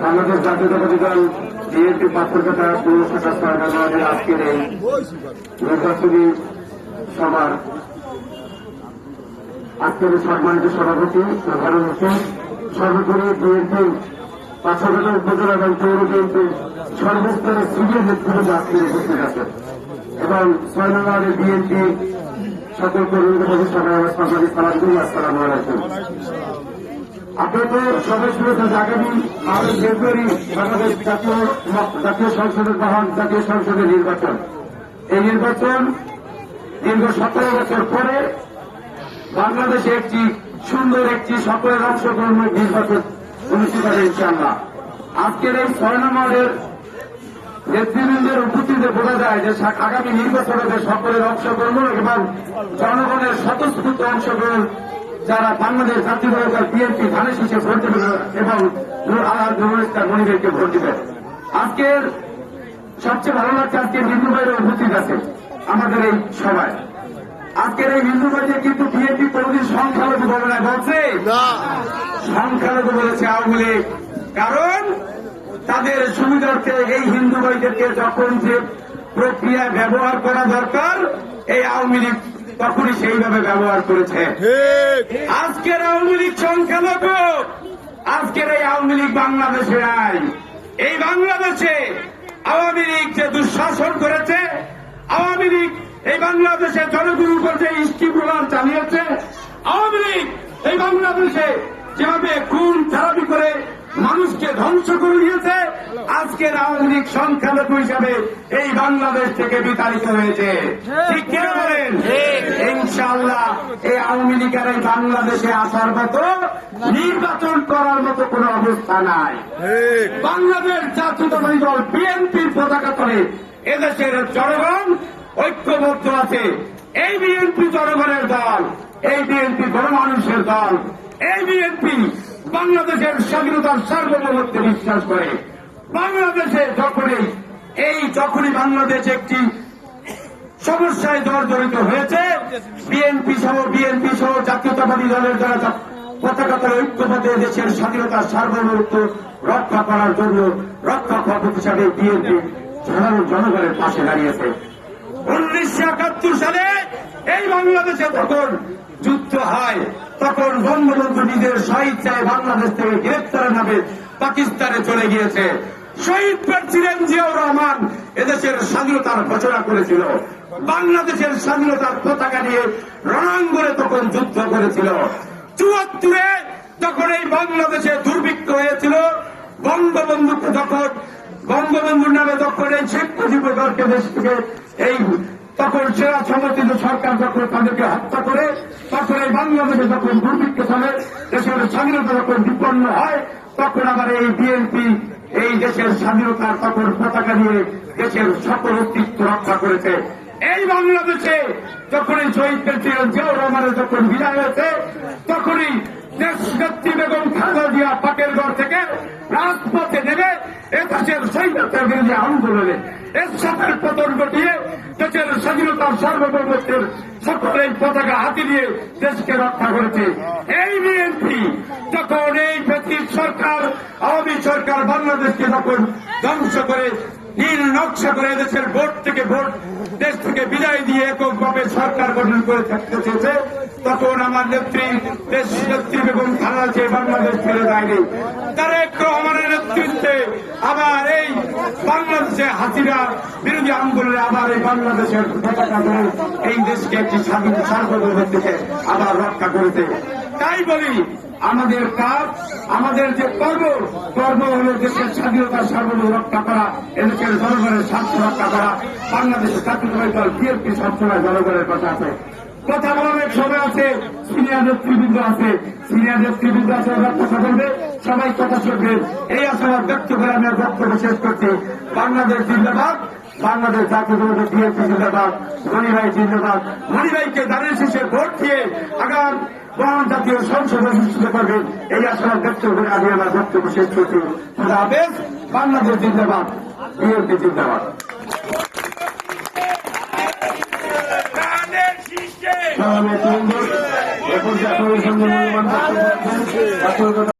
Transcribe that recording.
বাংলাদেশ জাতীয়তাবাদী দল বিএনপি পাথরঘাটা পৌরসভা সরকারের আজকের এই নির্বাচনী সভার আজকের সম্মানিত সভাপতি সাধারণ হোসেন, সর্বোপরি বিএনপি পাথরঘাটা উপজেলা এবং পৌর বিএনপির সর্বস্তরের সিনিয়র নেতৃত্ব আজকে উপস্থিত আছেন এবং 6 নং ওয়ার্ডের বিএনপি সকল কর্মীদের সবাই সালাম করি। আসসালামু আলাইকুম। আপনার তো সবাই শুনেছেন আগামী 12 ফেব্রুয়ারি বাংলাদেশ জাতীয় সংসদের জাতীয় সংসদের নির্বাচন। এই নির্বাচন দীর্ঘ 17 বছর পরে বাংলাদেশে একটি সুন্দর একটি সকলের অংশগ্রহণ নির্বাচন অনুষ্ঠিত হবে ইনশাআল্লাহ। আজকের এই 6 নং ওয়ার্ডের নেতৃবৃন্দের উপস্থিতিতে বোঝা যায় যে আগামী নির্বাচনে সকলের অংশগ্রহণ এবং জনগণের স্বতঃস্ফূর্ত অংশগ্রহণ যারা বাংলাদেশ জাতীয়তাবাদী দল বিএনপি ধানের শীষে ভোট দেবেন এবং নুরুল ইসলাম মনিরকে ভোট দেবেন। আজকের সবচেয়ে ভালো লাগছে আজকের হিন্দু ভাইরা উপস্থিত আছে আমাদের এই সভায়। আজকের এই হিন্দু ভাইদের কিন্তু বিএনপি কোনদিন সংখ্যালঘু বলে না, বলছে সংখ্যালঘু বলেছে আওয়ামী লীগ। কারণ তাদের সুবিধার্থে এই হিন্দু ভাইদেরকে যখন যে প্রক্রিয়া ব্যবহার করা দরকার এই আওয়ামী লীগ তখনই সেইভাবে ব্যবহার করেছে। আজকের আওয়ামী লীগ সংখ্যালঘু, আজকের এই আওয়ামী লীগ বাংলাদেশে নাই। এই বাংলাদেশে আওয়ামী লীগ যে দুঃশাসন করেছে, আওয়ামী লীগ এই বাংলাদেশে জনগণের উপর যে স্কিমগুলো চালিয়েছে, আওয়ামী লীগ এই বাংলাদেশে যেভাবে খুন খারাপি করে মানুষকে ধ্বংস করে দিয়েছে, আজকের আওয়ামী লীগ সংখ্যালঘু হিসাবে এই বাংলাদেশ থেকে বিতাড়িত হয়েছে। ঠিক কে বলেন? ইনশাআল্লাহ এই আওয়ামী লীগের এই বাংলাদেশে আসার মতো নির্বাচন করার মতো কোন অবস্থা নাই। বাংলাদেশ জাতীয়তাবাদী দল বিএনপির পতাকা তলে এদেশের জনগণ ঐক্যবদ্ধ আছে। এই বিএনপি জনগণের দল, এই বিএনপি গণমানুষের দল, এই বিএনপি বাংলাদেশের স্বাধীনতার সার্বভৌমত্বে বিশ্বাস করে। বাংলাদেশে যখনই বাংলাদেশ একটি সমস্যায় জর্জরিত হয়েছে, বিএনপি সহ জাতীয়তাবাদী দলের দ্বারা পতাকা তলে ঐক্যবদ্ধ দেশের স্বাধীনতার সার্বভৌমত্ব রক্ষা করার জন্য রক্ষাকর্তা হিসাবে বিএনপি সাধারণ জনগণের পাশে দাঁড়িয়েছে। 1971 সালে এই বাংলাদেশে তখন যুদ্ধ হয়, তখন বঙ্গবন্ধু নিজের স্বইচ্ছায় বাংলাদেশ থেকে গ্রেপ্তারের নামে পাকিস্তানে চলে গিয়েছে। শহীদ প্রেসিডেন্ট জিয়াউর রহমান এদেশের স্বাধীনতার ঘোষণা করেছিল, বাংলাদেশের স্বাধীনতার পতাকা নিয়ে রণাঙ্গনে তখন যুদ্ধ করেছিল। 74-এ যখন এই বাংলাদেশে দুর্ভিক্ষ হয়েছিল, বঙ্গবন্ধুর নামে যখন এই শেখ মুজিবুর রহমানকে দেশ থেকে তখন সেরা সমর্থিত সরকার যখন তাদেরকে হত্যা করে, তখন এই বাংলাদেশে যখন দুর্ভিক্ষ চলে, দেশের স্বাধীনতা যখন বিপন্ন হয়, তখন আবার এই বিএনপি এই দেশের স্বাধীনতার তখন পতাকা নিয়ে দেশের সকল অস্তিত্ব রক্ষা করেছে। এই বাংলাদেশে যখনই শহীদ প্রেসিডেন্ট জিয়াউর রহমানের যখন বিদায় হয়েছে, তখনই দেশনেত্রী বেগম খালেদা জিয়া পাকের ঘর থেকে রাজপথে নেমে দেশের স্বাধীনতার বিরোধী আন্দোলনে এরশাদের পতন ঘটিয়ে দেশের স্বাধীনতার সার্বভৌমত্বের সকলের পতাকা হাতে নিয়ে দেশকে রক্ষা করেছে। এই বিএনপি যখন এই ব্রিটিশ সরকার, আওয়ামী সরকার বাংলাদেশকে যখন ধ্বংস করে নীল নকশা করে দেশের দেশ থেকে বিদায় দিয়ে এককভাবে সরকার গঠন করে থাকতে চেয়েছে, তখন আমার নেত্রী বেগম খালেদা জিয়া বাংলাদেশ ছেড়ে যায়নি। তারেক রহমানের নেতৃত্বে আবার এই বাংলাদেশে হাসিনা বিরোধী আন্দোলনে আবার এই বাংলাদেশের পতাকা ধরে এই দেশকে একটি স্বাধীন সার্বভৌমত্ব থেকে আবার রক্ষা করেছে। তাই বলি, আমাদের কাজ, আমাদের যে কর্ম হল দেশের স্বাধীনতার সার্বভৌম রক্ষা করা, এদেশের জনগণের স্বার্থ রক্ষা করা। বাংলাদেশের জাতীয়তাবাদী দল বিএনপি সবসময় জনগণের কথা আছে, কথা বলার সময় আছে, সিনিয়র নেতৃবৃন্দ আছে, ওরা কথা বলবে, সবাই কথা শুনবেন। এই আশাবাদ ব্যক্ত করে আমি বক্তব্য শেষ করছি। বাংলাদেশ জিন্দাবাদ, বাংলাদেশ জাতীয়তাবাদী দল বিএনপি জিন্দাবাদ, মনিভাই জিন্দাবাদ। মনিভাইকে ধানের শীষে ভোট দিয়ে আগাম জাতীয় সংসদ অনুষ্ঠিত করবেন, এই আশাবাদ ব্যক্ত করে আমি আমার বক্তব্য শেষ করছি। খোদা হাফেজ। বাংলাদেশ জিন্দাবাদ, বিএনপি জিন্দাবাদ।